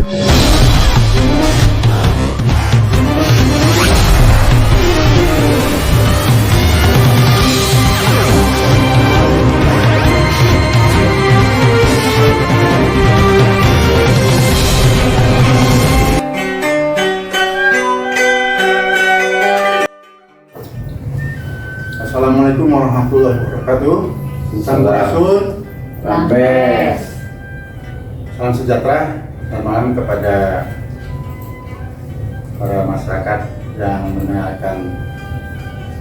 Assalamualaikum warahmatullahi wabarakatuh. Sampurasun. Rampes. Salam sejahtera. Selamat malam kepada para masyarakat yang mendengarkan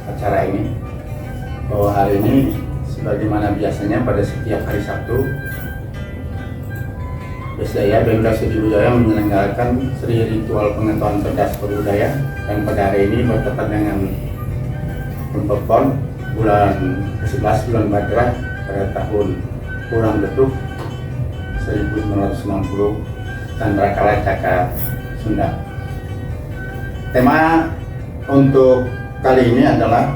acara ini. Bahwa hari ini, sebagaimana biasanya pada setiap hari Sabtu, Besdaya Bemda Sudibudaya menyelenggarakan seri ritual pengetahuan cerdas berbudaya, dan pada hari ini bertepatan dengan Pon bulan ke-11 bulan Badrah pada tahun kurang betul 1960 Candrakala Caka Sunda. Tema untuk kali ini adalah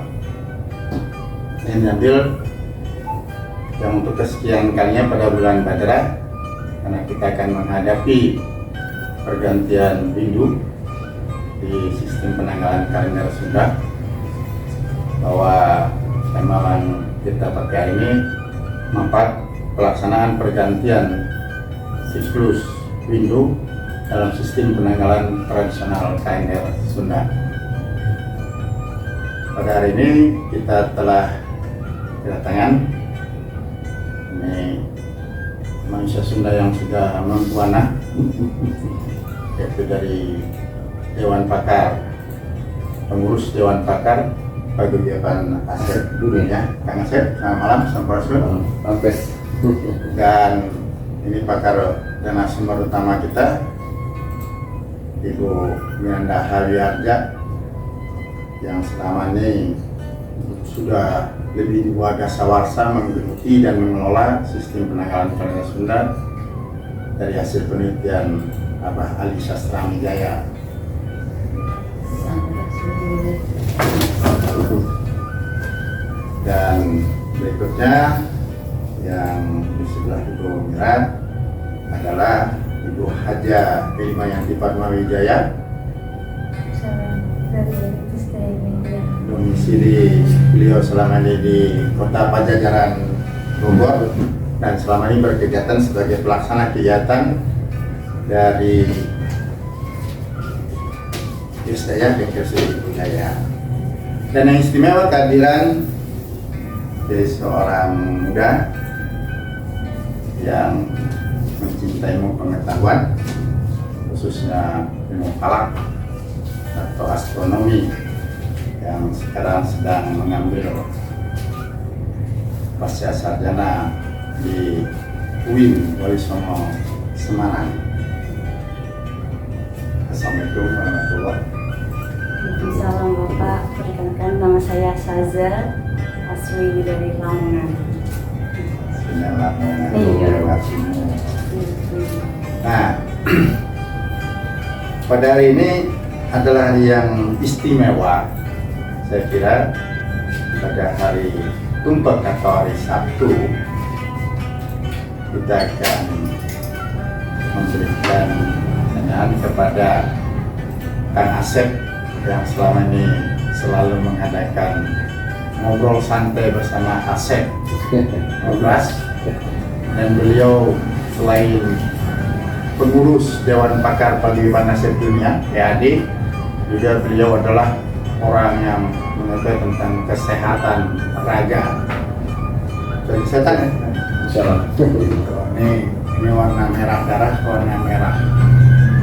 yang diambil yang untuk kesekian kalinya pada bulan Badrah, karena kita akan menghadapi pergantian Hindu di sistem penanggalan kalender Sunda. Bahwa tema yang kita pakai ini mempat pelaksanaan pergantian siklus Windu dalam sistem penanggalan tradisional kalender Sunda. Pada hari ini kita telah kedatangan ini manusia Sunda yang sudah mempuana, yaitu dari Dewan Pakar, pengurus Dewan Pakar Paguyuban Asep dulu ya, Kang Asep. Selamat malam, Sampurasun. Rampes. Dan ini pakar dan narasumber utama kita, Ibu Miranda Hawiarja, yang selama ini sudah lebih dua dasawarsa menggeluti dan mengelola sistem penanggalan kalender Sunda dari hasil penelitian Ali Sastramijaya. Dan berikutnya yang di sebelah Ibu Mirat adalah Ibu Haja Ilmayanti Padmawijaya, domisili beliau selama ini di Kota Pajajaran Bogor, dan selama ini berkegiatan sebagai pelaksana kegiatan dari Besdaya Bengkel Sudibudaya. Dan yang istimewa kehadiran dari seorang muda yang mencintai ilmu pengetahuan, khususnya ilmu falak atau astronomi, yang sekarang sedang mengambil pasca sarjana di UIN Walisono Semarang. Assalamualaikum warahmatullahi wabarakatuh. Salam Bapak, perkenalkan nama saya Saza Aswi dari Lamongan. Lamongan. Iya. Nah, pada hari ini adalah hari yang istimewa. Saya kira pada hari Tumpek atau hari Sabtu kita akan memberikan pertanyaan kepada Kang Asep yang selama ini selalu mengadakan ngobrol santai bersama Asep Ngobras, dan beliau selain pengurus Dewan Pakar Paguyuban Asep Dunia (PAD), juga beliau adalah orang yang mengerti tentang kesehatan raga. Jadi saya tanya, ini warna merah darah, warna merah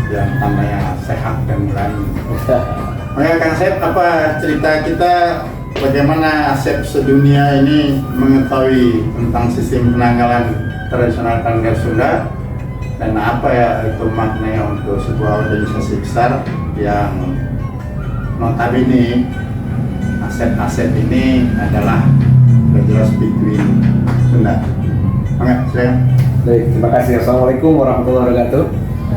yang tandanya sehat dan berani. Oke, Kang Asep, apa cerita kita bagaimana Asep sedunia ini mengetahui tentang sistem penanggalan tradisional kalender Sunda, dan apa ya itu maknanya untuk sebuah organisasi besar yang notabene Asep ini adalah Federasi Bituin Sunda. Oke, silakan. Baik, terima kasih. Assalamualaikum warahmatullahi wabarakatuh.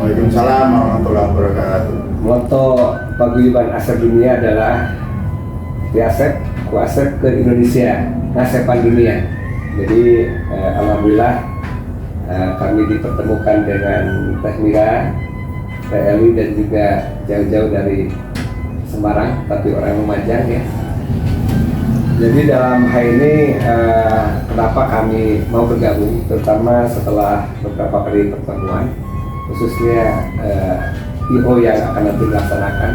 Waalaikumsalam warahmatullahi wabarakatuh. Moto Paguyuban Asep Dunia adalah Asep, ku Asep ke Indonesia, Asepan dunia. Jadi alhamdulillah kami dipertemukan dengan Teh Mira Eli dan juga jauh-jauh dari Semarang, tapi orang Lumajang ya. Jadi dalam hal ini kenapa kami mau bergabung, terutama setelah beberapa kali pertemuan, khususnya IO yang akan nanti dilaksanakan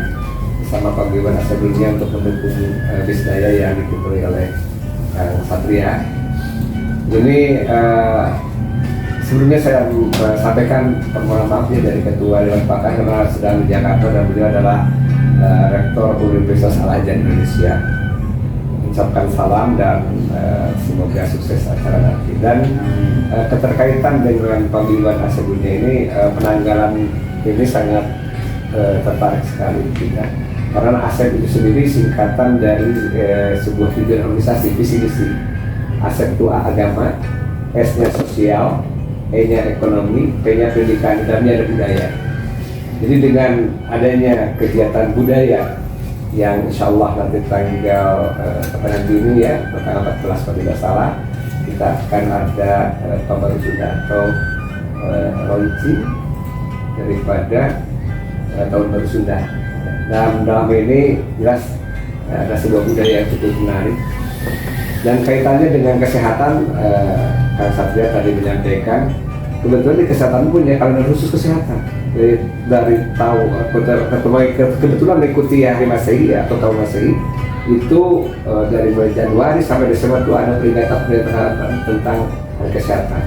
bersama Paguyuban Asep Dunia untuk mendukung Bisdaya yang diketuai oleh Kang Satria. Ini sebelumnya saya sampaikan permohonan maafnya dari Ketua Dewan Pakar karena sedang di Jakarta dan beliau adalah Rektor Universitas Al-Azhar Indonesia. Ucapkan salam dan semoga sukses acara nanti. Dan keterkaitan dengan Paguyuban Asep Dunia ini, penanggalan ini sangat tertarik sekali kita. Karena ASEP itu sendiri singkatan dari sebuah tujuan organisasi, visi misi. ASEP itu agama, S-nya sosial, E-nya ekonomi, P-nya pendidikan, dan M-nya ada budaya. Jadi dengan adanya kegiatan budaya yang insya Allah nanti tanggal pertengahan Juni ya, tanggal 14 kalau tidak salah, kita akan ada pembarusunan atau launching daripada tahun baru Sunda. Dalam ini jelas ada sebuah budaya yang cukup menarik dan kaitannya dengan kesehatan. Kang Satria tadi menyampaikan kebetulan di kesehatan punya kalender khusus kesehatan dari tahu kebetulan mengikuti hari Masehi atau tahun Masehi itu dari mulai Januari sampai Desember itu ada peringatan tentang hari kesehatan,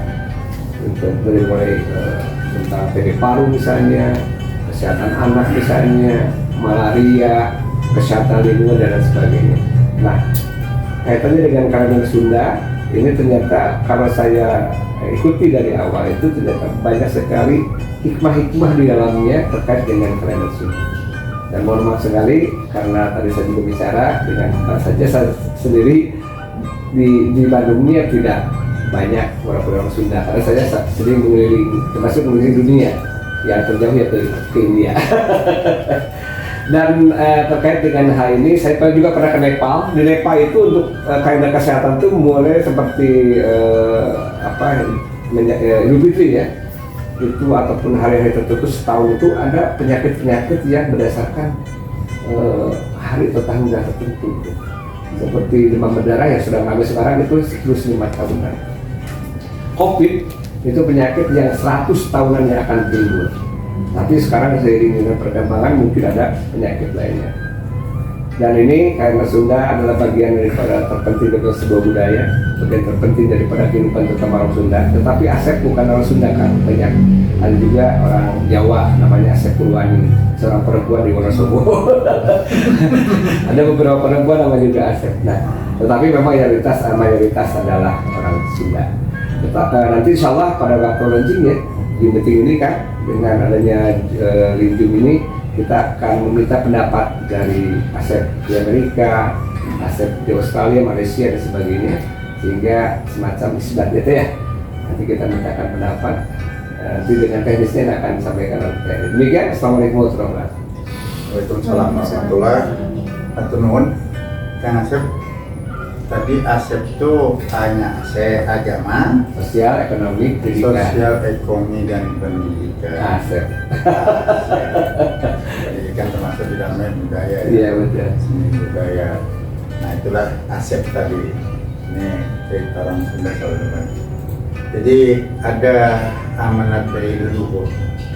dari mulai tentang TB paru misalnya, kesehatan anak misalnya, malaria, kesehatan lingkungan dan lain sebagainya. Nah, kaitannya dengan kalender Sunda ini ternyata kalau saya ikuti dari awal itu ternyata banyak sekali hikmah-hikmah di dalamnya terkait dengan kalender Sunda. Dan mohon maaf sekali karena tadi saya juga bicara dengan saja saya sendiri di Bandung ini tidak banyak orang-orang Sunda karena saya sering mengelilingi, termasuk mengelilingi dunia yang terjauh ya ke India. Dan terkait dengan hal ini, saya juga pernah ke Nepal. Di Nepal itu untuk kalender kesehatan itu mulai seperti Idul Fitri ya, itu ataupun hari-hari tertentu setahun itu ada penyakit-penyakit yang berdasarkan hari atau tanggal tertentu. Seperti demam berdarah yang sedang ramai sekarang itu siklus 5 tahunan. COVID itu penyakit yang 100 tahunan yang akan timbul. Tapi sekarang seiring dengan perkembangan mungkin ada penyakit lainnya. Dan ini karena Sunda adalah bagian daripada terpenting dari sebuah budaya, bagian terpenting daripada kehidupan terutama orang Sunda. Tetapi Asep bukan orang Sunda kan, banyak ada juga orang Jawa namanya Asep Purwani, seorang perempuan di Wonosobo. Ada beberapa perempuan namanya juga Asep. Nah, tetapi memang mayoritas adalah orang Sunda. Nanti insya Allah pada waktu launching ya di meeting ini kan dengan adanya Linjum ini kita akan meminta pendapat dari Asep di Amerika, Asep di Australia, Malaysia dan sebagainya sehingga semacam isbat gitu ya. Nanti kita mintakan pendapat nanti dengan teknisnya yang akan disampaikan oleh teknis. Demikian, Assalamualaikum warahmatullahi wabarakatuh. Waalaikumsalam warahmatullahi wabarakatuh. Kang Asep, tadi Asep itu hanya agama, sosial, ekonomi, pendidikan. Sosial, ekonomi dan pendidikan. Asep. Pendidikan termasuk di dalamnya budaya. Iya betul. Seni budaya. Nah itulah Asep tadi. Ini cerita orang Sunda saudara. Jadi ada amanat dari leluhur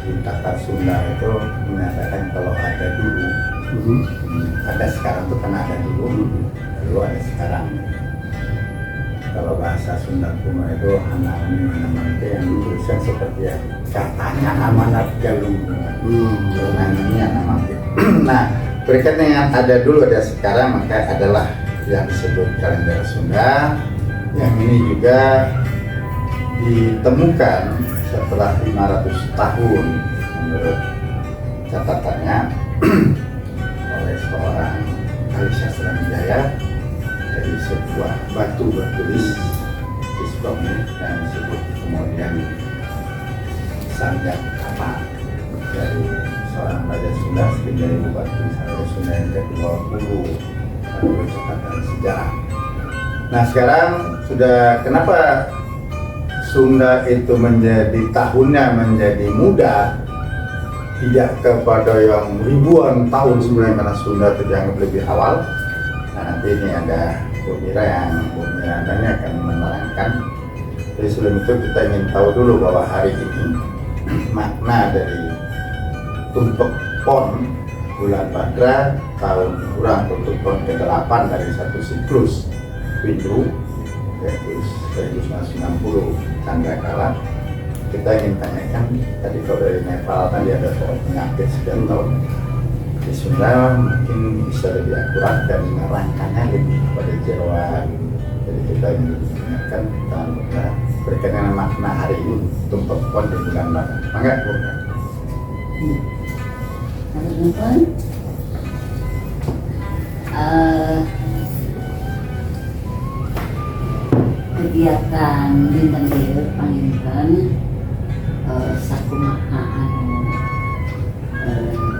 di Tatar Sunda itu menyatakan kalau ada dulu, ada sekarang itu karena ada dulu ada sekarang. Kalau bahasa Sunda kuno itu hanami mana-mana yang dituliskan seperti ya katanya amanat galunggungan. Namanya nama. Nah berkaitan dengan ada dulu ada sekarang maka adalah yang disebut kalender Sunda. Yang ini juga ditemukan setelah 500 tahun menurut catatannya oleh seorang ahli sastra Wijaya dari sebuah batu bertulis di sebuah menit yang disebut kemudian Sanjak Kapal dari seorang raja Sunda dari bupati raja Sunda yang ke-20 menurut catatan sejarah. Nah sekarang sudah kenapa Sunda itu menjadi tahunnya menjadi muda tidak kepada yang ribuan tahun sebenarnya, karena Sunda itu dianggap lebih awal. Nah, nanti ini ada Bu Mira ini akan menerangkan. Jadi sebelum itu kita ingin tahu dulu bahwa hari ini makna dari tumpek pon bulan Badra tahun kurang untuk tahun ke-8 dari satu siklus Windu, yaitu 1960 Candrakala. Kita ingin tanyakan tadi, kalau dari Nepal tadi ada soal penyakit sekian tahun, di Sunda mungkin bisa lebih akurat dan menerangkannya lebih pada jeroan. Jadi kita ingin tanyakan tentang berkaitan dengan makna hari ini tumpek pon di bulan Badra. Mangga, Bu. Teman-teman, kegiatan dinten ieu panginten sakumaha anu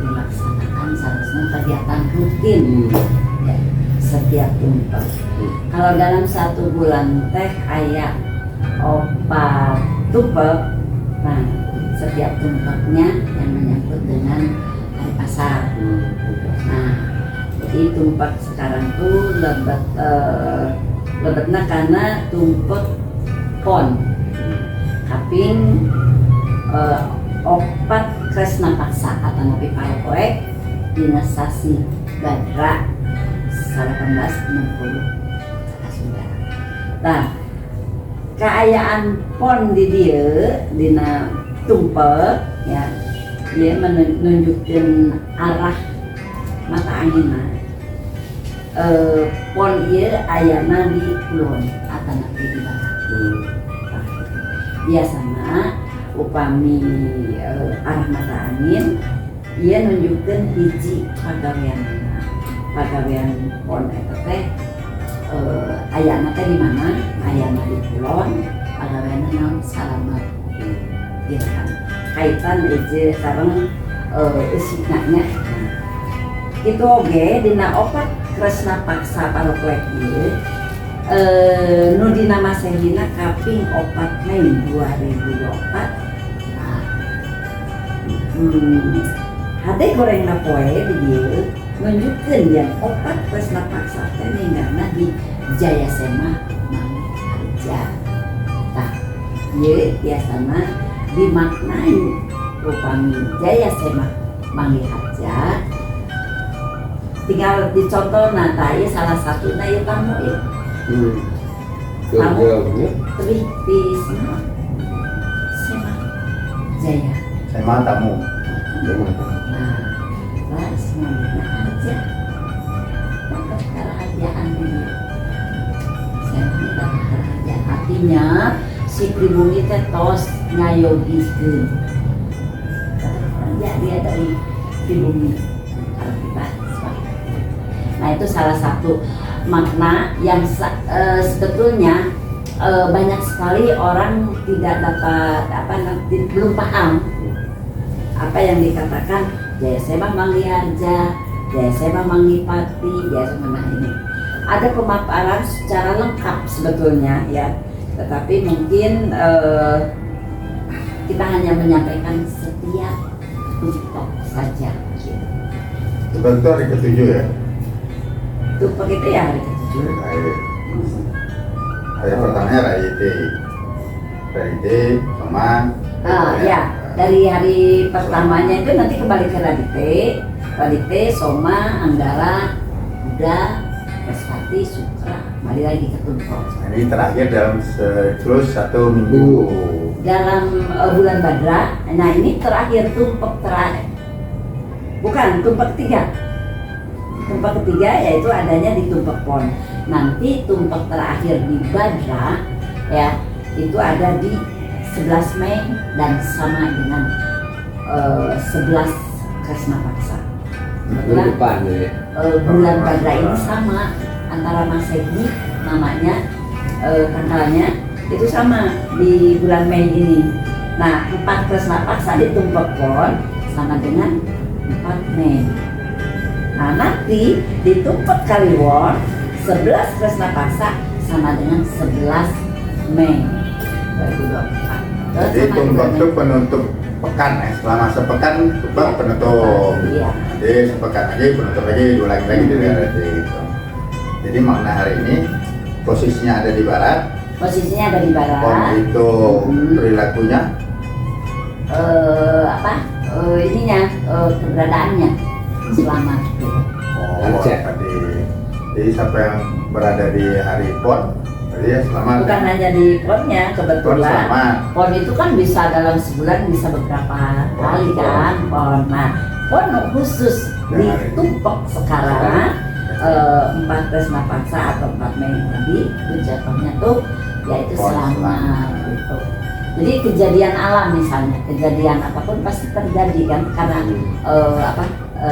dilaksanakan seharusnya kegiatan rutin ya, setiap tumpek. Kalau dalam satu bulan teh aya 4 tumpek, nah setiap tumpeknya yang menyangkut dengan hari pasar. Nah, jadi tumpek sekarang tuh lebetna karena tumpek pon kaping 4 Kresna Paksa atau Nabi Parokoek dina sasi Badra 1860 Sunda. Nah, keayaan pon di dieu dina tumpek ya, dia menunjukkan arah mata anginna. Pon ieu ayana di kulon atau di barat. Biasana upami arah mata angin ia nunjukkan hiji pagawean pon eta teh ayana teh di mana? Ayana di kulon, pagaweanna naon salamet. Gitu kan. Kaitan aja sareng usikna. Itu oge dina 4 Kresna Paksa Parokoek ieu nu dina Masehina kaping 4 Mei 2024. Hade gorengna poe di dieu nunjukkeun yang 4 Kresna Paksa teh ninggalna di Jayasema Mangharja. Tah, ieu biasana dimaknai upami Jayasema Mangharja. Tinggal dicontoh nata ya, salah satu na ya tamu ya. Tamu tapi di Sema Jaya. Sema tamu. Nah, semuanya aja. Maka kerajaan ini, Sema ini dalam kerajaan artinya si pribumi teh tos ngayogiskeun. Kerajaan dia dari pribumi. Kalau kita nah itu salah satu makna yang sebetulnya banyak sekali orang tidak dapat belum paham apa yang dikatakan Jayasema Mangharja, Jayasema Manggipati, Jayasema ini. Ada pemaparan secara lengkap sebetulnya ya, tetapi mungkin kita hanya menyampaikan setiap tumpek saja. Sebentar hari ke-7 ya. Tumpek itu ya hari ke-7. Hari pertamanya Radite sama Ya, dari hari pertamanya itu nanti kembali ke Radite, Soma, Anggara, Buddha, Prestati, Sukra, kembali lagi ke tumpek. Ini terakhir dalam siklus 1 minggu. Dalam bulan Badra, nah ini terakhir tumpek terakhir. Bukan, tumpek ketiga. Tumpek ketiga yaitu adanya di tumpek pon. Nanti tumpek terakhir di Badra ya itu ada di 11 Mei dan sama dengan 11 Kresna Paksa. Kebetulan bulan Badra ini sama antara Masehi namanya tanggalnya itu sama di bulan Mei ini. Nah 4 Kresna Paksa di tumpek pon sama dengan 4 Mei. Nah nanti di tumpek Kaliwon 11 Kresna Paksa sama dengan 11 Mei 2024. Jadi tumpek itu penutup sepekan ya, selama sepekan tumpah penutup. Iya. Jadi sepekan lagi penutup lagi, diulangi lagi dari itu. Jadi makna hari ini posisinya ada di barat, Posisinya ada di barat. pon itu perilakunya Ininya keberadaannya selama itu. Harja. tadi. Jadi siapa yang berada di hari pon, jadi ya selamat. Bukan hanya di ponnya, Pon kebetulan selamat. pon itu kan bisa dalam sebulan bisa beberapa kali kan pon. Nah, pon khusus ditumpuk sekarang 4 Kresna Paksa atau 4 Mei tadi itu jatuhnya tuh yaitu Pon selamat gitu. Jadi kejadian alam misalnya, kejadian apapun pasti terjadi kan karena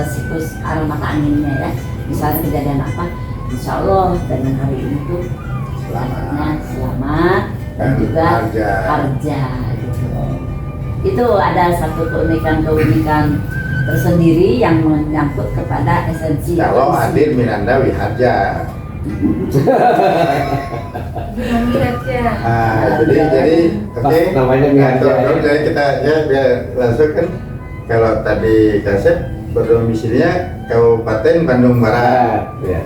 siklus arah mata anginnya ya. Misalnya kejadian apa, insya Allah dengan hari ini tuh selamat dan juga harja gitu. Itu ada satu keunikan tersendiri yang menyangkut kepada esensi. Kalau hadir Miranda Wiharja. Jadi oke. Namanya Wiharja. Jadi kita ya biar langsung kan kalau tadi Kasep berdomisilinya Kabupaten Bandung Barat. Ya.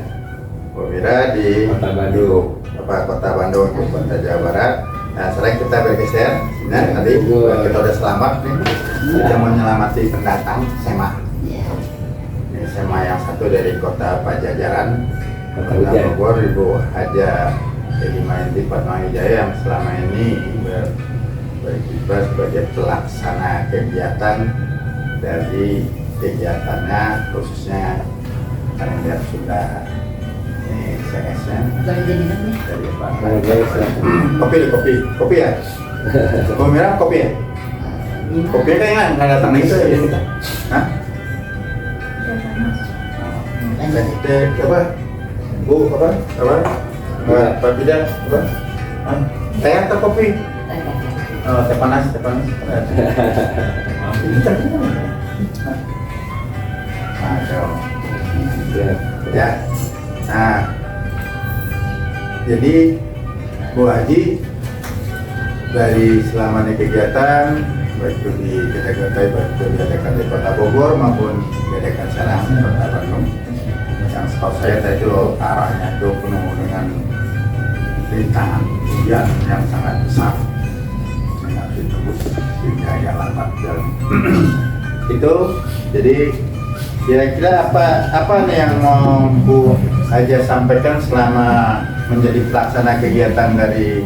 Bobira di Kota Bandung. Kota Bandung, Kota Jawa Barat. Nah, sekarang kita bergeser. Nah, tadi kita udah selamat nih. Kita menyelamati pendatang SEMA. Ini SEMA yang satu dari Kota Pajajaran, Kota Bogor, Ibu Haja Edi Mainti Fatmawijaya yang selama ini berkibar sebagai pelaksana kegiatan dari kegiatannya khususnya kalender Sunda. Ini CS-nya dari Pak. Kopi ya. Kopi merah kopi ya. Kopi kayaknya nggak datang itu ya kita. Hah? Apa? Bu apa? Pak Bidan apa? Teh atau kopi? Oh, teh panas. Ini cantik kan? Ya. Nah, jadi Bu Haji dari selama ini kegiatan baik itu di Kedai baik itu diadakan di Kota Bogor maupun diadakan sekarang di Kota Bandung. Yang setahu saya tadi itu arahnya itu penuh dengan rintangan ujian yang sangat besar yang harus ditembus sehingga agak lambat jalan. Itu jadi kira-kira apa nih yang mau Bu Haja sampaikan selama menjadi pelaksana kegiatan dari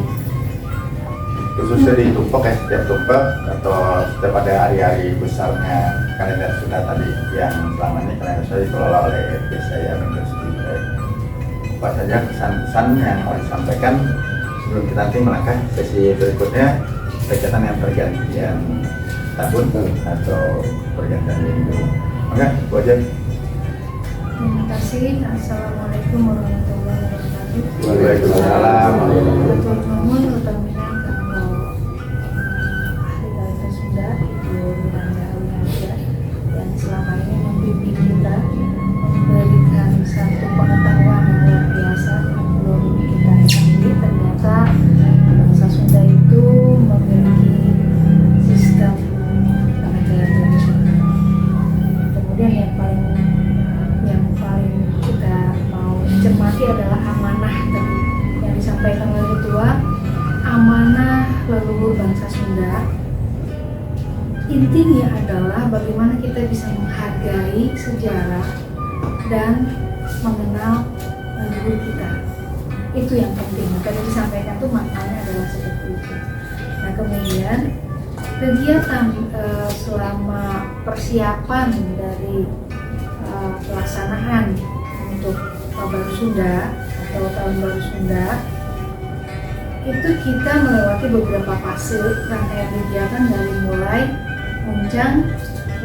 khususnya di Tumpek ya, setiap Tumpek atau setiap ada hari-hari besarnya kalender Sunda tadi yang selama ini kalender Sunda dikelola oleh saya apa saja pesan-pesan yang mau disampaikan sebelum kita nanti melangkah sesi berikutnya kegiatan yang pergantian tahun atau pergantian minggu. Oke, Bu Haja. Terima kasih. Assalamualaikum warahmatullahi wabarakatuh. Waalaikumsalam. Namun utamanya kalau ahli bahasa Sunda Ibu Miranda Wiharja yang selama ini membimbing kita memberikan satu pengetahuan yang luar biasa yang belum kita ketahui. Ternyata bahasa Sunda itu memiliki sistem pengertian tradisional. Kemudian yang paling kita mau cermati adalah amanah tadi yang disampaikan oleh Ketua, amanah leluhur bangsa Sunda. Intinya adalah bagaimana kita bisa menghargai sejarah dan mengenal leluhur kita. Itu yang penting. Tadi disampaikan tuh maknanya adalah seperti itu. Nah, kemudian kegiatan selama persiapan dari pelaksanaan untuk Baru Sunda atau Tahun Baru Sunda itu kita melewati beberapa fase rangkaian kegiatan dari mulai Muncang,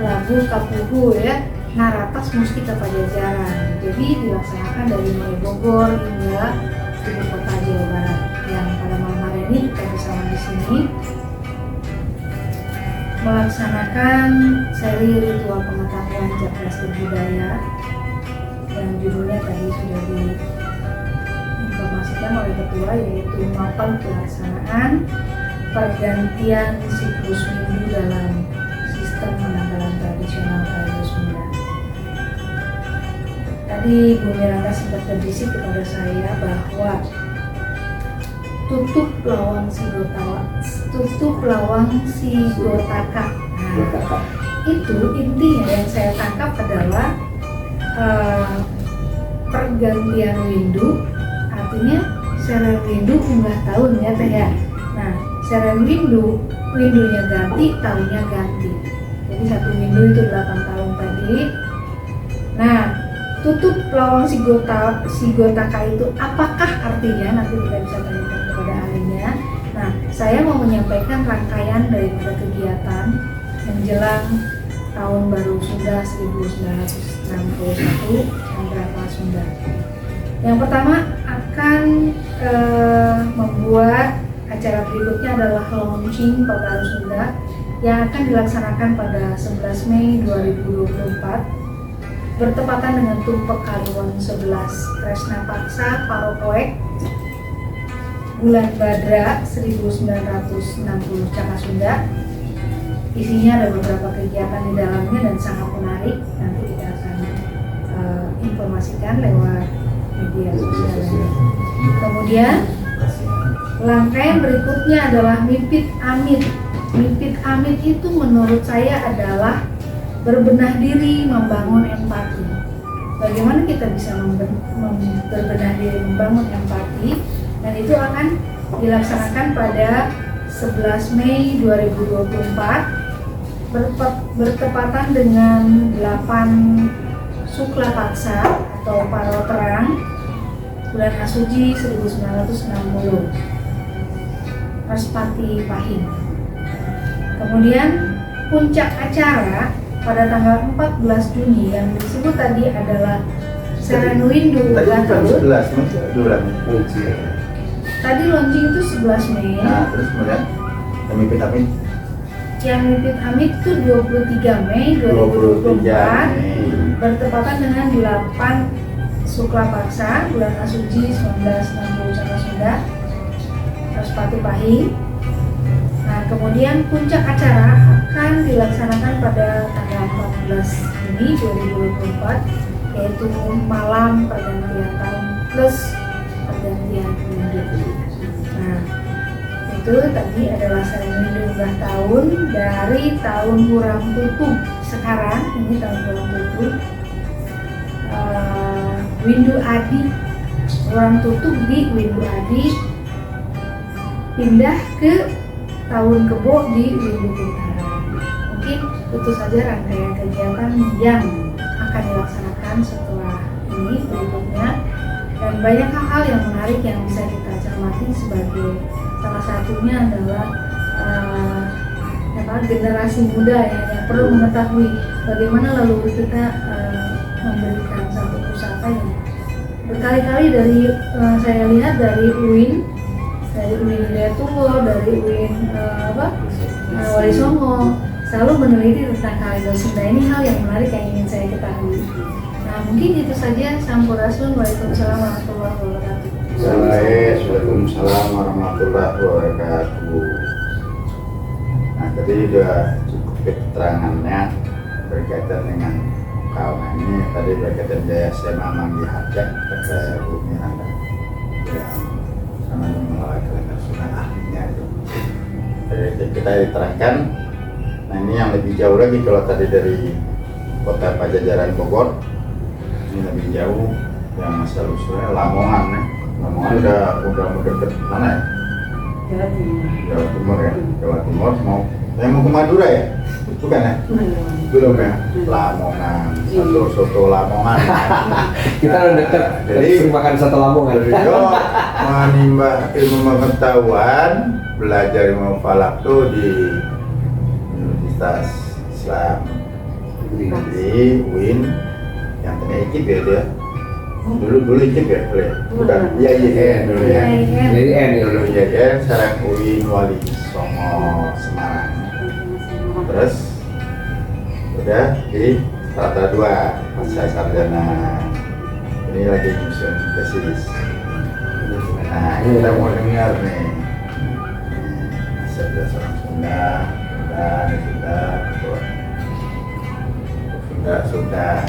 Labuh, Kapuhu ya, Naratas, Mustika Pajajaran. Jadi dilaksanakan dari mulai Bogor hingga ibu kota Jawa Barat. Yang pada malam hari ini kita bersama di sini melaksanakan seri ritual pengetahuan cerdas berbudaya yang judulnya tadi sudah diinformasikan oleh Ketua, yaitu mapan pelaksanaan pergantian siklus minggu dalam tradisional Kalindo Sunda. Tadi Bu Miranda sempat berbisik kepada saya bahwa tutup lawang Sigotaka. Nah, itu intinya yang saya tangkap adalah pergantian windu, artinya seren windu unggah tahun ya teh ya. Nah, seren windunya ganti, tahunnya ganti. Jadi satu windu itu 8 tahun tadi. Nah, tutup lawang Sigotaka itu apakah artinya? Nanti kita bisa tanyakan kepada ahlinya. Nah, saya mau menyampaikan rangkaian daripada kegiatan menjelang tahun baru Sunda 1961 Chandra Sunda. Yang pertama akan membuat acara berikutnya adalah launching Tahun Baru Sunda yang akan dilaksanakan pada 11 Mei 2024 bertepatan dengan Tumpek Kaliwon 11 Kresna Paksa Parokoek bulan Badra 1960 Caka Sunda. Isinya ada beberapa kegiatan di dalamnya dan sangat menarik. Nanti kita akan informasikan lewat media sosial. Kemudian rangkaian berikutnya adalah Mipit Amit. Mipit Amit itu menurut saya adalah berbenah diri, membangun empati. Bagaimana kita bisa berbenah diri, membangun empati, dan itu akan dilaksanakan pada 11 Mei 2024 bertepatan dengan 8 Sukla Paksa atau Paro Terang bulan Asuji 1960 Raspati Pahing. Kemudian puncak acara pada tanggal 14 Juni yang disebut tadi adalah Seren Windu Tadi ulang kan tahun. 11 bulan. Tadi launching itu 11 Mei. Nah, terus kemudian kami Amit Yang Mipit Amit itu 23 Mei 23 2024 Mei. bertepatan dengan 8 Sukla Paksa bulan Asuji 1960 Caka Sunda Raspati Pahing. Nah, kemudian puncak acara akan dilaksanakan pada tanggal 14 Juni 2024 yaitu malam pergantian tahun plus pergantian windu. Nah, itu tadi adalah Seren Windu unggah tahun dari tahun Huram Tutup. Sekarang ini tahun Huram Tutup. Windu Adi, Huram Tutup di Windu Adi pindah ke tahun Kebo di Windu Utara. Mungkin itu saja rangkaian kegiatan yang akan dilaksanakan setelah ini berikutnya, dan banyak hal-hal yang menarik yang bisa kita cermati. Sebagai salah satunya adalah generasi muda yang perlu mengetahui bagaimana lalu kita memberikan satu pusaka yang berkali-kali dari saya lihat dari UIN Hidayat Tunggal, dari UIN Wali Songo selalu meneliti tentang Kalindo Sunda. Ini hal yang menarik yang ingin saya ketahui. Nah, mungkin itu saja. Sampurasun. Waalaikumsalam warahmatullahi wabarakatuh. Waalaikumsalam warahmatullahi wabarakatuh. Nah, tadi sudah cukup keterangannya berkaitan dengan kaum ini. Tadi berkaitan Jaya Sema Manggi Hajat kata Bu Miranda yang sama mengelola Kalindo Sunda ahlinya itu. Jadi kita diterangkan. Nah, ini yang lebih jauh lagi. Kalau tadi dari kota Pajajaran Bogor, ini lebih jauh yang asal usulnya Lamongan ya. Lamongan udah mau deket mana ya? Jawa Timur ya. Jawa Timur mau ke Madura ya? Bukan ya? Belum ya? Lamongan, soto Lamongan. Kita udah dekat, jadi makan satu Lamongan. Beliau menimba ilmu pengetahuan, belajar ilmu falak tuh di Universitas Islam di UIN yang tengah IKIP ya dia. Dulu IKIP ya, bukan? Iya dulu ya. Jadi ya. Dulu ya, sekarang UIN Wali Songo Semarang. Terus udah di Strata 2 pasca sarjana. Ini lagi museum tesis. Nah, kita mau dengar nih asal orang Sunda dan Sunda. sudah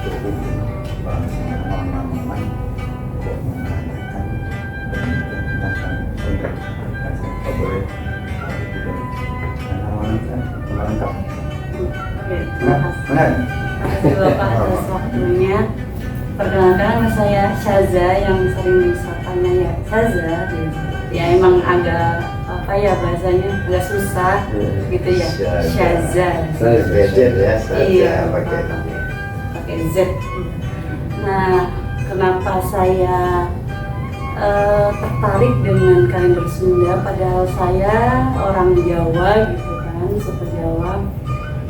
cukup bangsa orang-orang kok mengatakan tentang Sunda. Apa boleh? Lengkap. Oke, terima kasih. Benar. Terima kasih Bapak atas waktunya. Perkenalkan, nama saya Syaza yang sering disapanya ya Syaza. Ya emang agak apa ya bahasanya agak susah gitu ya. Syaza. Gadget ya, Iya, saja pakai. pakai Z. Nah, kenapa saya tertarik dengan kalender Sunda padahal saya orang Jawa gitu kan, suku Jawa.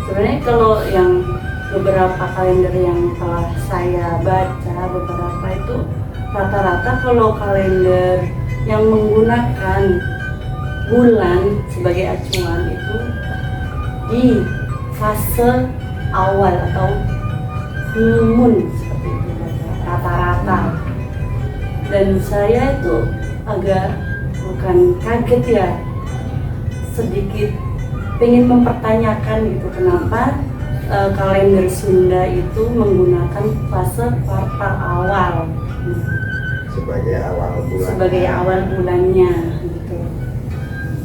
Sebenarnya kalau yang beberapa kalender yang telah saya baca, beberapa itu rata-rata kalau kalender yang menggunakan bulan sebagai acuan itu di fase awal atau full moon seperti itu rata-rata. Dan saya itu agak bukan kaget ya, sedikit pengen mempertanyakan gitu kenapa kalender Sunda itu menggunakan fase kuartal awal Sebagai awal bulan. sebagai awal bulannya gitu.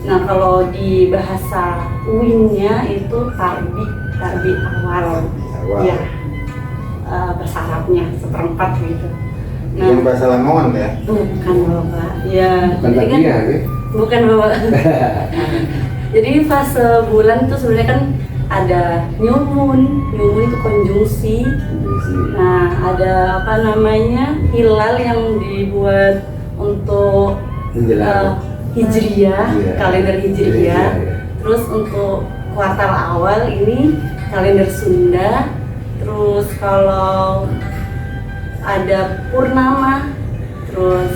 Nah kalau di bahasa UIN-nya itu tarbi awal, Awal. ya bahasa Arabnya seperempat gitu. Yang bahasa Lamongan ya. Bukan Bapak, ya Bukan jadi lagi ya, Ge? bukan Bapak. Jadi fase bulan itu sebenarnya kan ada new moon itu konjungsi. Nah, ada apa namanya hilal yang dibuat untuk Menjelang hijriyah, Iya. kalender hijriyah. Iya. Terus untuk kuartal awal ini kalender Sunda. Terus kalau ada purnama, terus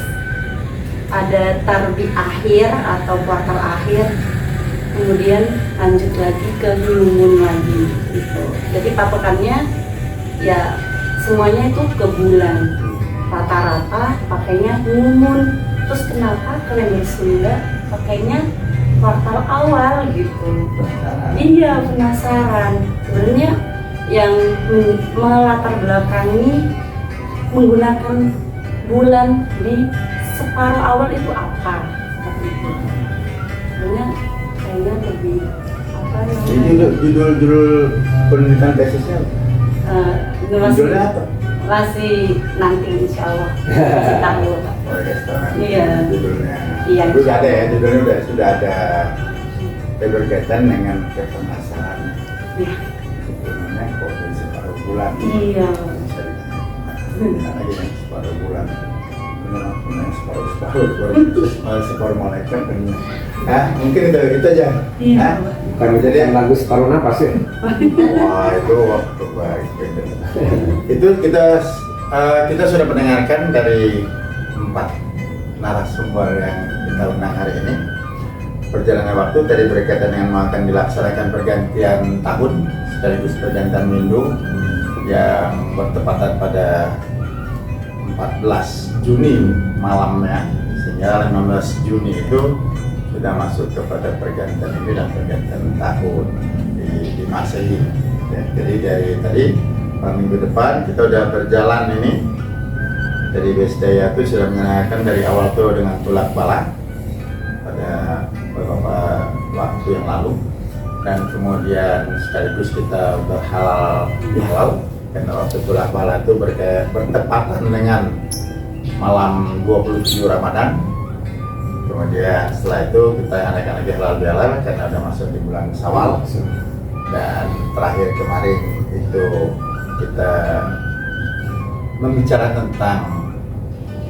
ada tarbi akhir atau kuartal akhir, kemudian lanjut lagi ke new moon lagi gitu. Jadi patokannya ya semuanya itu ke bulan, rata-rata pakainya new moon. Terus kenapa kalender Sunda pakainya kuartal awal gitu? Iya, penasaran. Sebenarnya yang melatar belakangi menggunakan bulan di separuh awal itu apa? Seperti itu. Sebenarnya kayaknya lebih apa Ini namanya? judul penelitian tesisnya. Itu masih, Judulnya apa? masih nanti insya Allah kasih tahu. Oh, restoran. Iya. Judulnya. Iya. Sudah ada ya, judulnya sudah ada. Berkaitan dengan kepenasaran. Iya. Sebenarnya kok di separuh bulan. Iya. Bisa lagi yang separuh bulan. Benar separuh malaikat dan mungkin itu aja. Iya. Hah? Bukan menjadi lagu separuh napas ya? Wah itu waktu baik. Itu kita sudah mendengarkan dari 4 narasumber yang kita undang hari ini. Perjalanan waktu tadi berkaitan dengan akan dilaksanakan pergantian tahun sekaligus pergantian minggu yang bertepatan pada 14 Juni malamnya, sehingga 15 Juni itu sudah masuk kepada pergantian ini dan pergantian tahun di Masehi. Ya, jadi dari tadi minggu depan kita udah berjalan ini dari Besdaya itu sudah menyenangkan dari awal tuh dengan tulak balak pada beberapa waktu yang lalu, dan kemudian sekaligus kita berhalal bihalal karena waktu tulak balak itu bertepatan dengan malam 27 Ramadan. Kemudian setelah itu kita adakan lagi halal bihalal karena udah masuk di bulan Syawal, dan terakhir kemarin itu kita membicarakan tentang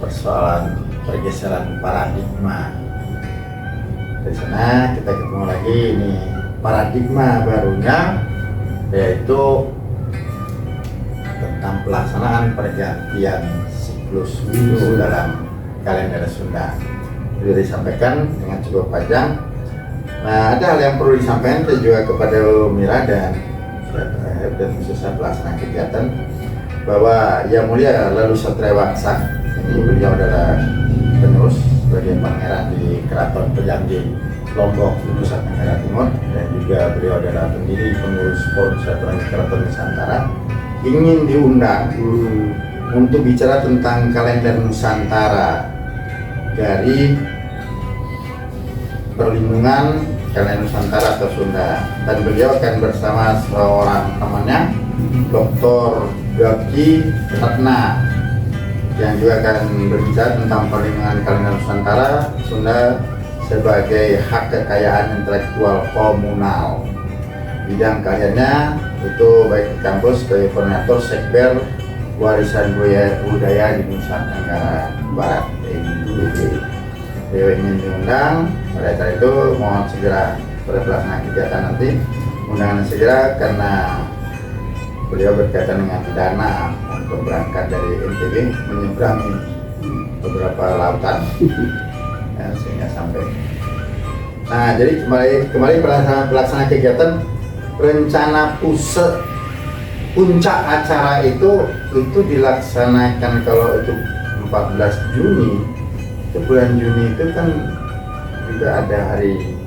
persoalan pergeseran paradigma. Dari sana kita ketemu lagi ini paradigma barunya, yaitu tentang pelaksanaan pergantian siklus minggu dalam kalender Sunda. Sudah disampaikan dengan cukup panjang. Nah, ada hal yang perlu disampaikan juga kepada Mira dan khususnya pelaksana kegiatan, bahwa Yang Mulia Lalu Satria Wangsa, ini beliau adalah penerus sebagai pangeran di Keraton Pejangge Lombok di Nusa Tenggara Timur, dan juga beliau adalah pendiri pengurus Persatuan Keraton Nusantara, ingin diundang untuk bicara tentang kalender Nusantara dari perlindungan kalender Nusantara atau Sunda, dan beliau akan bersama seorang temannya, Dr. Gaki Ratna, yang juga akan berbicara tentang perlindungan kalender Nusantara Sunda sebagai hak kekayaan intelektual komunal. Bidang karyanya itu baik di kampus sebagai koordinator Sekber Warisan Budaya di Nusa Tenggara Barat. Beliau ingin diundang, pada saat itu mohon segera pada pelaksanaan kegiatan nanti undangan segera, karena beliau berkaitan dengan dana untuk berangkat dari NTB menyeberangi beberapa lautan ya, sehingga sampai. Nah, jadi kembali pelaksanaan kegiatan, rencana puncak acara itu dilaksanakan kalau itu 14 Juni. Itu bulan Juni itu kan juga ada hari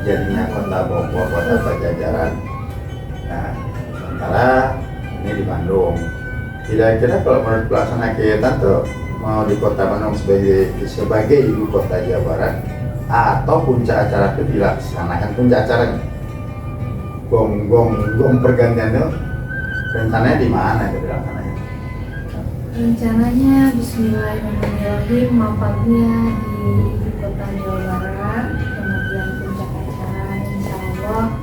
jadinya Kota Bogor, Kota Pajajaran. Nah, sementara ini di Bandung. Kira-kira kalau menurut pelaksana kegiatan tuh mau di Kota Bandung sebagai ibu kota Jawa Barat, atau puncak acara itu dilaksanakan puncak acara gong pergantian itu rencananya di mana itu dilaksanakan? Rencananya bismillahirrahmanirrahim mapalnya di ibu kota Jawa Barat, kemudian puncak acara insya Allah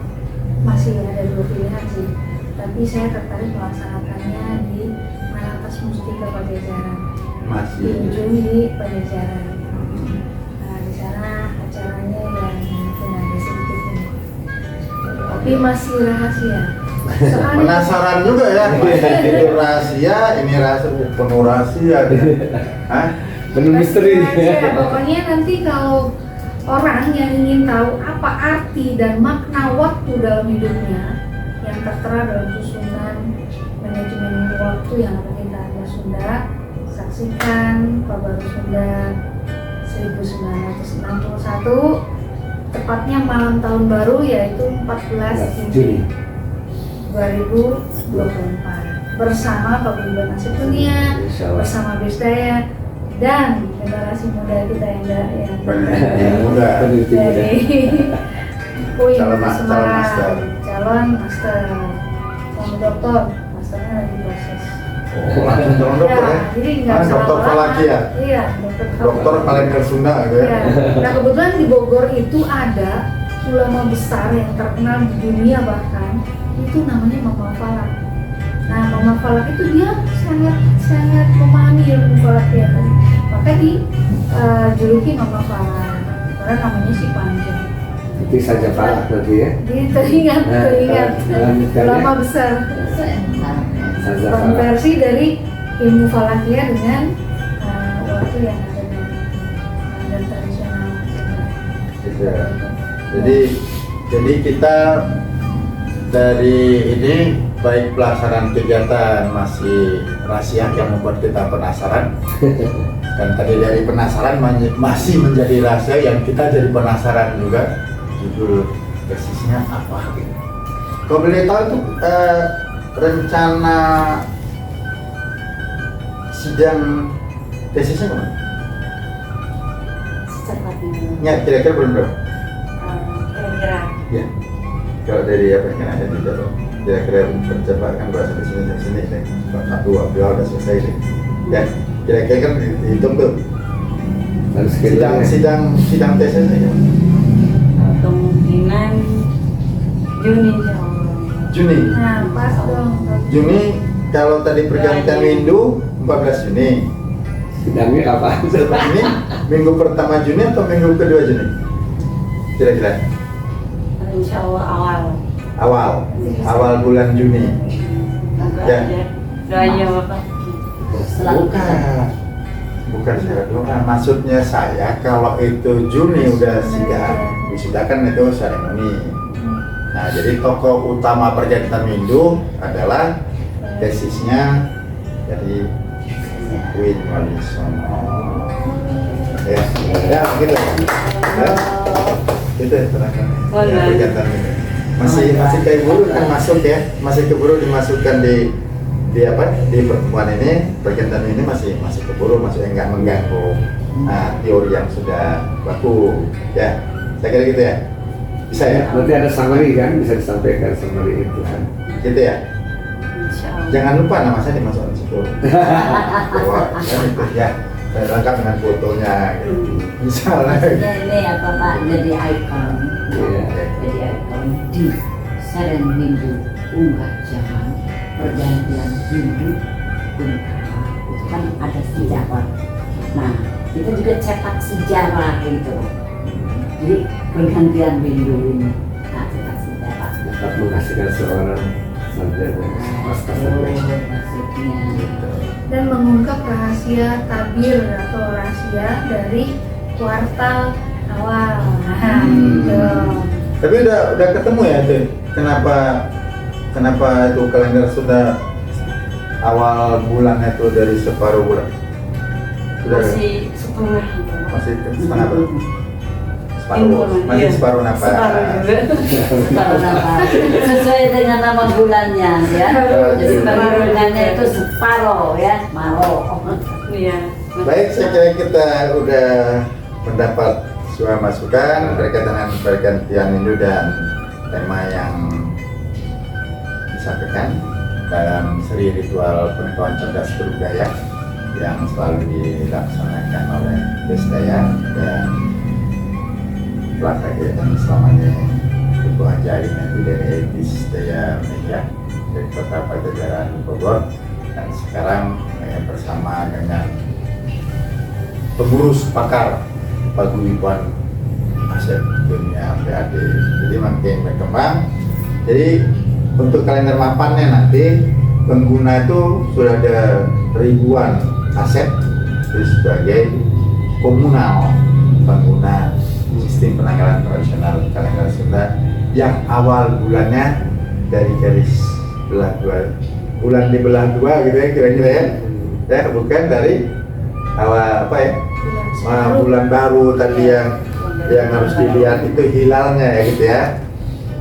masih ada 2 pilihan sih, tapi saya tertarik melaksanakannya di Markas Mustika Pajajaran, di ujung di Pajajaran. Nah, di sana acaranya yang mungkin ada sedikit ini, tapi masih rahasia. Soalnya Penasaran juga ya, itu rahasia, ini rahasia, penuh rahasia. Hah? Penuh misteri. rahasia. Pokoknya nanti kalau orang yang ingin tahu apa arti dan makna waktu dalam hidupnya yang tertera dalam susunan manajemen waktu yang ada di Tanda Sunda, saksikan Kabar Sunda 1961, tepatnya malam tahun baru, yaitu 14 Juni 2024, bersama Paguyuban Nasib Dunia, bersama Besdaya dan generasi muda kita yang Muda. dari Puing Calon master. calon master, calon dokter, masternya lagi proses. Oh, langsung calon dokter ya? Jadi nggak Dokter lama-lama. Falaki ya? Iya, Dokter paling Sunda gitu ya? Iya. Nah, kebetulan di Bogor itu ada ulama besar yang terkenal di dunia, bahkan itu namanya Mama Falak. Nah, Mama Falak itu dia sangat memahami ilmu falak ya kan. Maka dijuluki Mama Falak karena namanya si panjang. Itu saja Falak berarti ya. Jadi teringat ulama besar. Saja Falak. Konversi dari ilmu falakiyah dengan waktu yang ada dan tradisional. Gitu. Jadi kita dari ini baik pelaksanaan kegiatan masih rahasia yang membuat kita penasaran, dan tadi dari penasaran masih menjadi rahasia yang kita jadi penasaran juga, judul persisnya apa gitu. Kalau boleh tahu itu rencana sidang tesisnya kemana? Secepatnya. Ya, kira-kira belum. Kira-kira. Ya, kalau dari apa yang ada di dalam kira-kira percepat kan bahasa di sini deh. Satu dua udah selesai deh. Ya, kira-kira kan dihitung tuh. Harus Sidang tesisnya ya. Kemungkinan Juni insya Allah. Juni. Nah, pas dong. Juni kalau tadi pergantian Windu 14 Juni. Sidangnya kapan? Setelah ini minggu pertama Juni atau minggu kedua Juni? Kira-kira Insya Allah awal bulan Juni. Ya. Doanya Bapak. Bukan syarat doa. Maksudnya saya kalau itu Juni udah sudah kan itu seremoni. Nah, jadi tokoh utama perjanjian Windu adalah tesisnya dari Win Walisono. Ya, gitu. Ya, gitu ya, terangkan. Oh, Ya, nah. perkataan ini. Masih kayak buru kan masuk ya, masih keburu dimasukkan di apa di pertemuan ini, perkataan ini masih keburu, masih enggak mengganggu teori yang sudah baku ya. Saya kira gitu ya. Bisa ya? Nanti ada summary kan, bisa disampaikan summary itu kan. Gitu ya. Insya Allah. Jangan lupa nama saya dimasukkan di situ. Bahwa kan itu ya, lengkap dengan fotonya gitu. Misalnya. Ini apa Pak, jadi ikon. Iya. Jadi ikon di Seren Windu Unggah Zaman Pergantian Windu Unggah. Itu kan ada sejarah. Nah, kita juga cetak sejarah gitu. Jadi pergantian windu ini, nah cetak sejarah. Dapat menghasilkan seorang sarjana pasca sarjana. Maksudnya. Dan mengungkap rahasia tabir atau rahasia dari kuartal awal. Nah, gitu. Tapi udah ketemu ya tuh. Kenapa itu kalender sudah awal bulannya itu dari separuh bulan? Sudah Masih setengah. masih setengah bulan. Impor, Masih iya. separuh nafas. Separuh juga. Separuh apa? Sesuai dengan nama bulannya ya. Jadi bulannya itu separuh ya, Maro. Iya. Baik, saya kira kita udah mendapat sebuah masukan berkaitan dengan pergantian Hindu dan tema yang disampaikan dalam seri ritual pengetahuan cerdas berbudaya yang selalu dilaksanakan oleh Desdaya dan telah saya kira selama ini Ibu Haji Aina dari Desdaya Media dari Kota Pajajaran Bogor, dan sekarang bersama dengan pengurus pakar paguyuban aset dunia PAD, jadi makin berkembang. Jadi untuk kalender mapannya nanti pengguna itu sudah ada ribuan aset sebagai komunal pengguna sistem penanggalan tradisional kalender Sunda yang awal bulannya dari garis belah dua, bulan dibelah dua gitu ya kira-kira ya, bukan dari awal apa ya, bulan baru tadi yang harus dilihat itu hilalnya ya gitu ya.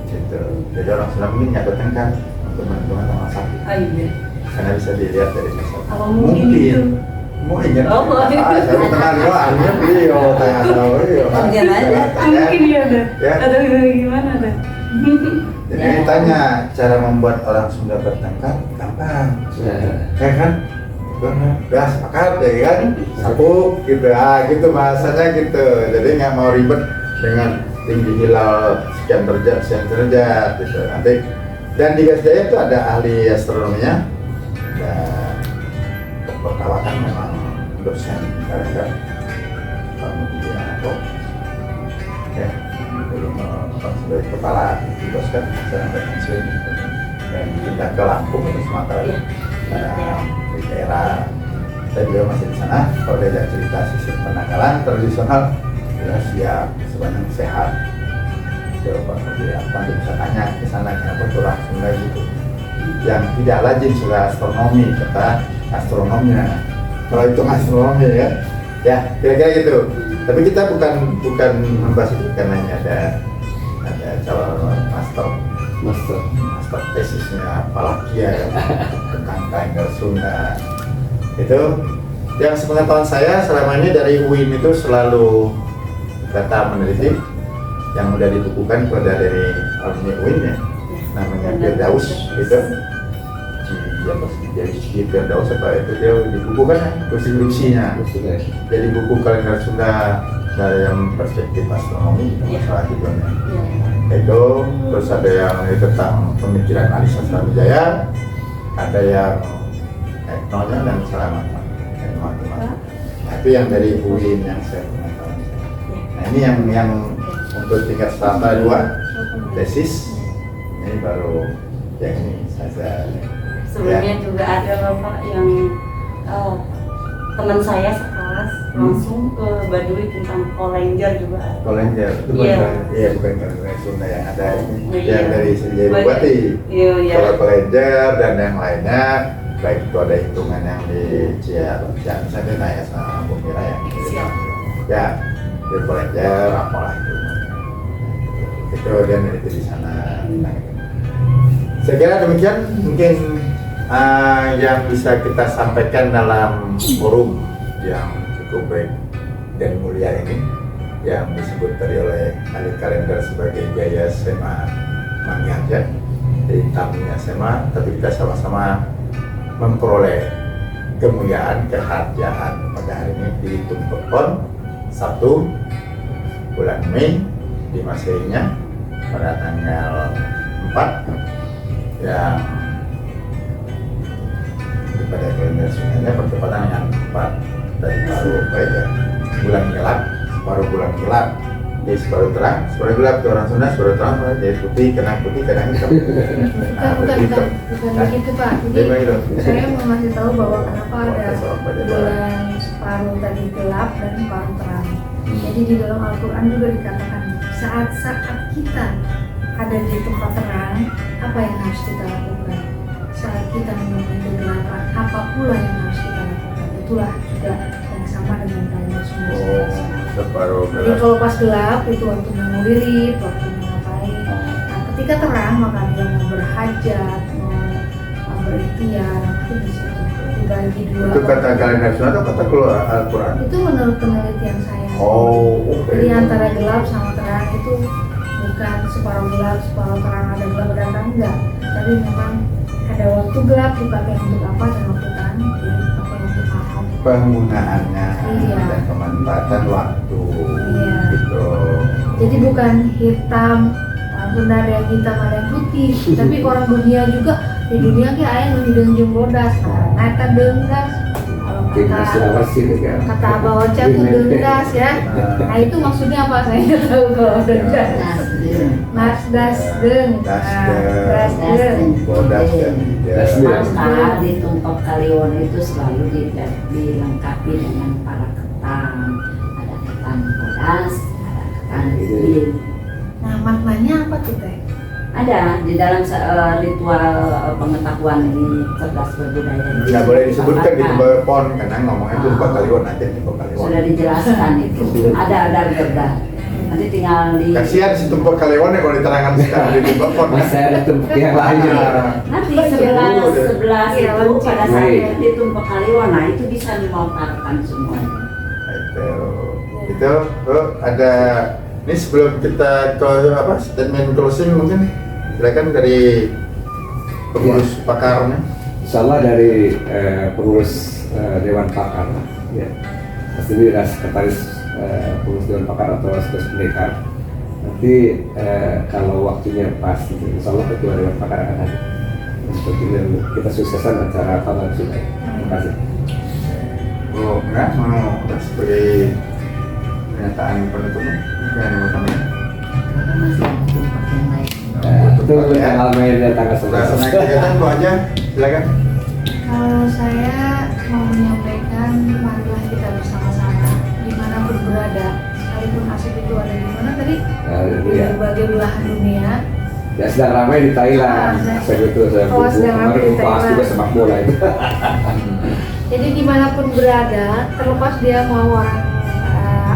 Gitu. Jadi orang Sunda mungkin nggak bertengkar untuk menentukan tanggal 1 Oh iya. karena bisa dilihat dari masa. Apa mungkin itu? Mungkin. Oh, Saya kenal yo, akhirnya beliau tanya tahu yo. Mungkin aja. Mungkin ya ada. Ya. Atau gimana ada? Jadi ditanya cara membuat orang Sunda bertengkar gampang. Ya kan? Udah sepakat ya kan? Satu gitu, gitu bahasanya gitu. Jadi nggak mau ribet dengan tinggi hilal sekian derajat gitu. Nanti dan di Gasdaya itu ada ahli astronominya, ada Dr. Kawakan memang dosen kalender kemudian atau ya belum sebagai kepala dosen saya pensiun dan pindah ke Lampung atau Sumatera di daerah saya juga masih di sana. Kalau diajak cerita sistem penanggalan tradisional sudah siap, sebenarnya sehat. Coba apa bisa tanya ke sana kenapa orang Sunda gitu yang tidak lazim sudah astronomi, kata astronomi nah. Kalau itu astronomi ya kira-kira gitu. Tapi kita bukan membahas itu karena ada calon master tesisnya Palakia ya, tentang kalender Sunda. Itu yang sepengetahuan saya selama ini dari UIN itu selalu data meneliti yang sudah dibukukan kepada dari alumni UIN ya, namanya Firdaus itu di Firdaus apa itu dia dibukukan ya, skripsinya. Jadi buku kalender Sunda dalam perspektif astronomi masalah hidupnya. Itu terus ada yang tentang pemikiran Ali Sastra-Wijaya, ada yang etnonya dan selamatan. Nah, itu yang dari UIN yang saya pengetahuan. Nah ini yang untuk tingkat strata 2 tesis ini baru yang ini saja. Sebelumnya juga ada bapak yang teman saya sekelas langsung ke Baduy tentang Kolenjer juga ada. Kolenjer itu bukan kalender Sunda yang ada ini yang dari Sriwijaya Bupati. Iya. Kalau Kolenjer dan yang lainnya baik itu ada hitungan yang di Cian sampai naik sama Bu Mira yang ya dia belajar apalah itu dia meneliti di sana. Saya kira demikian mungkin yang bisa kita sampaikan dalam forum yang cukup baik dan mulia ini yang disebut tadi oleh ahli kalender sebagai Jaya Sema Mangyanja, jadi tamunya Sema, tapi kita sama-sama memperoleh kemuliaan, keharjaan pada hari ini di Tumpeng Pon Sabtu bulan Mei di Masehinya pada tanggal 4 yang pada kalender Sundanya bertepatan dengan 4 dari baru baik ya bulan gelap, separuh bulan gelap, jadi separuh terang, separuh gelap ke orang Sunda, separuh terang, jadi putih, kadang hitam. Bukan begitu Pak. Jadi saya mau ngasih tahu bahwa kenapa ada bulan separuh tadi gelap dan separuh terang. Jadi di dalam Al-Quran juga dikatakan saat-saat kita ada di tempat terang, apa yang harus kita lakukan? Saat kita menemui kegelapan, apa pula yang harus kita lakukan? Itulah juga yang sama dengan kalender Sunda. Separuh Jadi gelap. kalau pas gelap itu waktu mengulirit, waktu ngapain. Nah, ketika terang maka dia mau berhajat, mau berikhtiar, itu bisa dibagi dua. Itu kata kalender Sunda atau kata keluar Al-Quran? Itu menurut penelitian saya. Oh, oke. Jadi antara gelap sama terang itu bukan separuh gelap, separuh terang, ada gelap ada terang, enggak. Tapi memang ada waktu gelap dipakai untuk apa dan waktu terang dipakai untuk apa. Penggunaannya Iya. dan pemanfaatan waktu Iya. gitu. Jadi bukan hitam, Sunda ada yang hitam ada yang putih, tapi orang dunia juga di dunia kayak ayah hidung jenggodas, nah kan dengdas. Kalau kata Abah Ocha tuh dengdas ya. Nah itu maksudnya apa saya nggak tahu kalau dengdas. Nasdas deng, das deng. Bodas dan tidak. Maka di Tumpeng Kaliwon itu selalu dilengkapi dengan para ketan. Ada ketan bodas, ada ketan lilin. Nah maknanya apa tuh teh? Ada di dalam ritual pengetahuan ini cerdas berbudaya ini. Nggak boleh disebutkan di Dipaparkan. Tumpeng Pon karena ngomongnya Tumpeng Kaliwon aja Tumpeng Kaliwon. Sudah dijelaskan itu. Ada gerda. Nanti tinggal di Kasihan si Tumpeng Kaliwon ya kalau diterangkan sekarang di Tumpeng Pon. Masih ada tumpeng yang lain. nanti sebelah Iya, itu pada saat Wih. di Tumpeng Kaliwon, nah itu bisa dimaparkan semuanya. Itu ada ini sebelum kita ke apa statement closing mungkin silakan dari pengurus pakarnya. Insyaallah dari pengurus Dewan Pakar ya. Pasti ini adalah sekretaris pengurus Dewan Pakar atau sekretaris pendekar. Nanti kalau waktunya pas, insyaallah ketua Dewan Pakar akan hadir untuk kita sukseskan acara Taman Sungai. Terima kasih. Oh, enggak mau sebagai pernyataan penutupnya. Yang mau tambahin? Karena masih ada Tumpeng yang lain. Itu tanggal Mei dan tanggal 11. Pelaksanaan kegiatan lu aja, silakan. Kalau saya mau menyampaikan, marilah kita bersama-sama dimanapun berada, sekalipun asik itu ada di mana tadi, di Ya. berbagai belahan dunia. Ya sedang ramai di Thailand. Saya betul saya Oh, sedang ramai di kemarin bahas Thailand. juga sepak bola itu. Jadi dimanapun berada, terlepas dia mau orang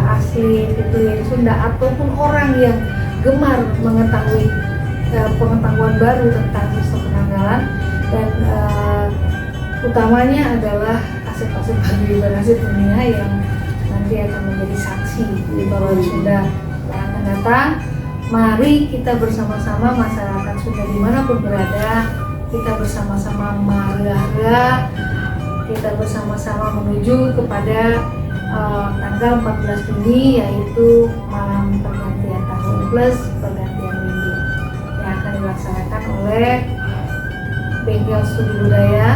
asli itu yang Sunda ataupun orang yang gemar mengetahui pengetahuan baru tentang sistem penanggalan dan utamanya adalah aset-aset paguyuban aset dunia yang nanti akan menjadi saksi di bawah Sunda yang akan datang. Mari kita bersama-sama masyarakat Sunda dimanapun berada, kita bersama-sama marah, kita bersama-sama menuju kepada tanggal 14 Juni yaitu malam pergantian tahun plus pergantian minggu yang akan dilaksanakan oleh Bengkel Studi Budaya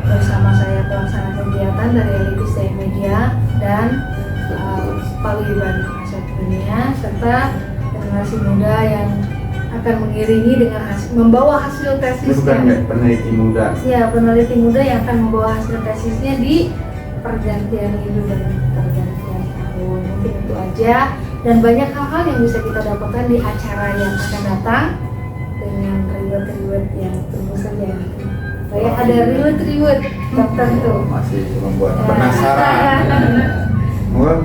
bersama saya pelaksana kegiatan dari Elitis Day Media dan Paguyuban Aset Dunia serta generasi muda yang akan mengiringi dengan membawa hasil Ini bukan tesisnya. peneliti muda. Ya, peneliti muda yang akan membawa hasil tesisnya di pergantian hidup dan pergantian tahun. Mungkin itu aja dan banyak hal-hal yang bisa kita dapatkan di acara yang akan datang dengan reward yang tentu saja. Kayak ada reward tertentu. Masih membuat penasaran. Mungkin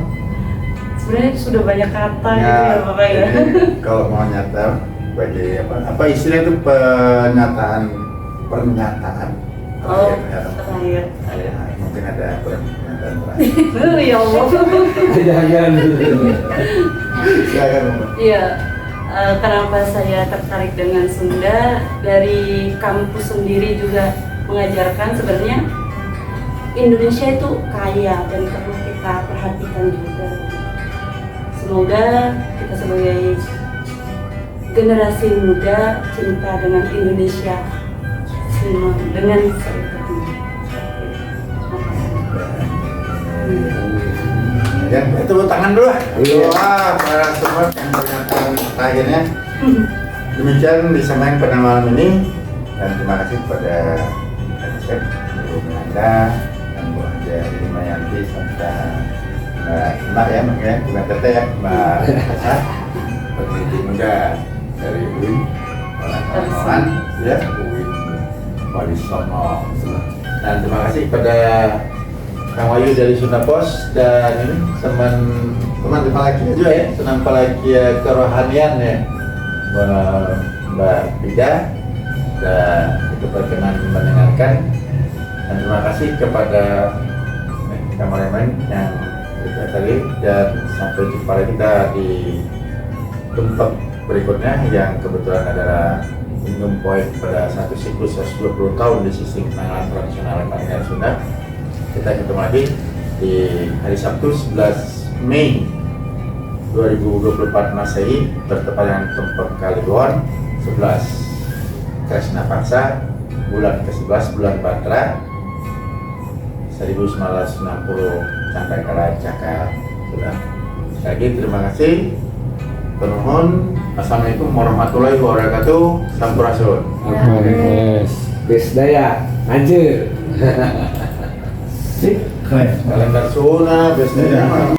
sebenarnya sudah banyak kata gitu Ya, ya Bapak ya. ini kalau mau nyata bagi apa istilah itu pernyataan Oh, ya. terakhir. Ya, mungkin ada pernyataan terakhir. Ya Allah. Jangan. Silakan Mbak. Iya, kenapa saya tertarik dengan Sunda, dari kampus sendiri juga mengajarkan sebenarnya Indonesia itu kaya dan perlu kita perhatikan juga. Semoga kita sebagai generasi muda cinta dengan Indonesia semua dengan seutuhnya. Ya, tepuk tangan dulu lah. Iya. Wah, para semua yang pernyataan akhirnya. Demikian disampaikan pada malam ini, dan terima kasih kepada Chef Bu Melanda dan Bu Haja Rimayanti serta Mbak ya, bukan Teteh ya, Mbak Asa, peneliti muda dari UIN, kawan-kawan ya, UIN Walisono. Dan terima kasih kepada Kang Wahyu dari Sunda Pos dan ini teman Palakia juga ya, senang Palakia kerohanian ya, Mbak Pida, dan itu berkenan mendengarkan. Dan terima kasih kepada kameramen yang kita tadi, dan sampai jumpa lagi kita di tempat berikutnya yang kebetulan adalah minum poin pada satu siklus 120 tahun di sistem penanganan tradisional Paniai Sunda. Kita ketemu lagi di hari Sabtu 11 Mei 2024 Masehi bertepatan dengan tempat Kliwon 11 Kresna Paksa bulan ke-11 bulan Batra 1960 Candakala Cakar. Sudah. Lagi terima kasih. Penuhun. Assalamualaikum warahmatullahi wabarakatuh. Sampurasun. Yes. Besdaya, anjir. Kalender Sunda biasanya.